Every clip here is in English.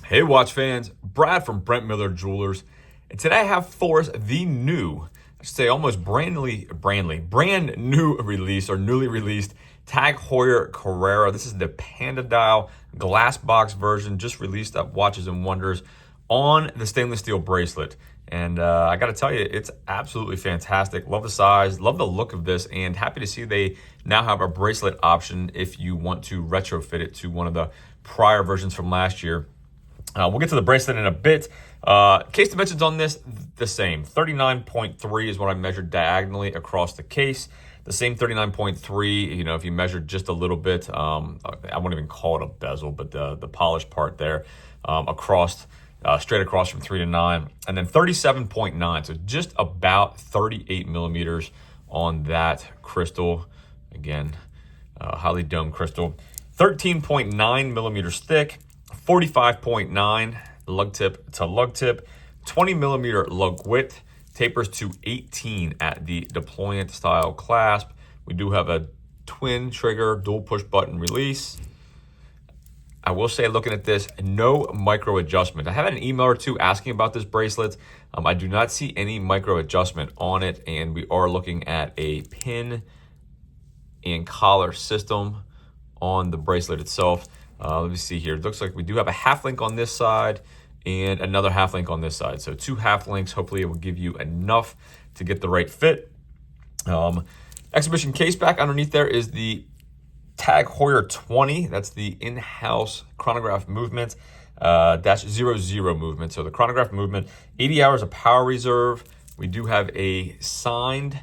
Hey watch fans, Brad from Brent Miller Jewelers, and today I have for us the new, I should say almost brand new release or newly released Tag Heuer Carrera. This is the Panda Dial glass box version, just released at Watches and Wonders on the stainless steel bracelet. And I got to tell you, it's absolutely fantastic. Love the size, love the look of this, and happy to see they now have a bracelet option if you want to retrofit it to one of the prior versions from last year. We'll get to the bracelet in a bit. Case dimensions on this, the same. 39.3 is what I measured diagonally across the case. The same 39.3, if you measured just a little bit, I won't even call it a bezel, but the polished part there, straight across from 3 to 9. And then 37.9, so just about 38 millimeters on that crystal. Again, highly domed crystal. 13.9 millimeters thick. 45.9 lug tip to lug tip, 20 millimeter lug width, tapers to 18 at the deployant style clasp. We do have a twin trigger, dual push button release. I will say, looking at this, no micro adjustment. I have had an email or two asking about this bracelet. I do not see any micro adjustment on it, and we are looking at a pin and collar system on the bracelet itself. Let me see here. It looks like we do have a half link on this side and another half link on this side. So 2 half links. Hopefully it will give you enough to get the right fit. Exhibition case back underneath there is the Tag Heuer 20. That's the in-house chronograph movement, -00 movement. So the chronograph movement, 80 hours of power reserve. We do have a signed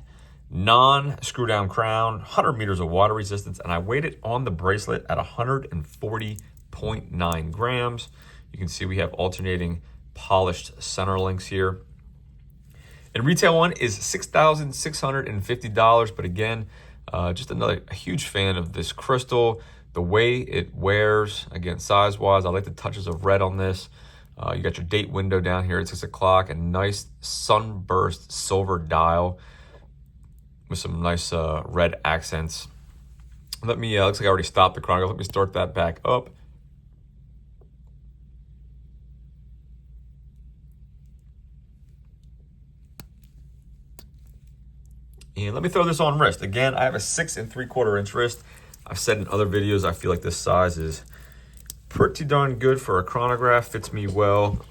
non-screw down crown, 100 meters of water resistance, and I weighed it on the bracelet at 140.9 grams. You can see we have alternating polished center links here. And retail one is $6,650, but again, just a huge fan of this crystal, the way it wears, again, size-wise. I like the touches of red on this. You got your date window down here at 6 o'clock, a nice sunburst silver dial with some nice red accents. Let me, looks like I already stopped the chronograph. Let me start that back up. And let me throw this on wrist. Again, I have a 6 3/4 inch wrist. I've said in other videos, I feel like this size is pretty darn good for a chronograph. Fits me well.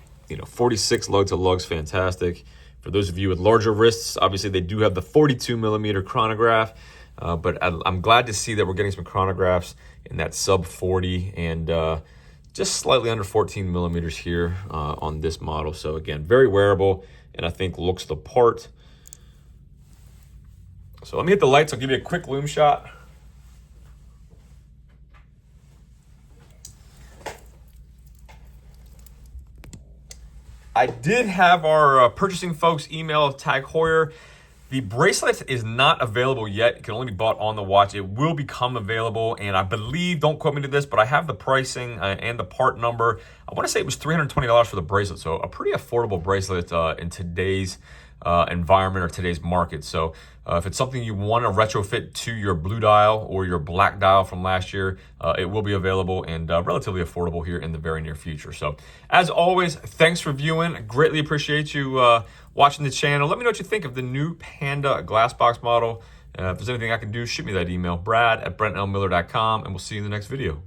46 lug to lug's fantastic. For those of you with larger wrists, obviously they do have the 42 millimeter chronograph, but I'm glad to see that we're getting some chronographs in that sub 40 and just slightly under 14 millimeters here on this model. So again, very wearable and I think looks the part. So let me hit the lights. I'll give you a quick lume shot. I did have our purchasing folks email Tag Heuer. The bracelet is not available yet. It can only be bought on the watch. It will become available, and I believe, don't quote me to this, but I have the pricing and the part number. I want to say it was $320 for the bracelet, so a pretty affordable bracelet in today's environment or today's market. So if it's something you want to retrofit to your blue dial or your black dial from last year, it will be available and relatively affordable here in the very near future. So as always, thanks for viewing. Greatly appreciate you watching the channel. Let me know what you think of the new Panda glass box model. If there's anything I can do, shoot me that email, brad@brentlmiller.com, and we'll see you in the next video.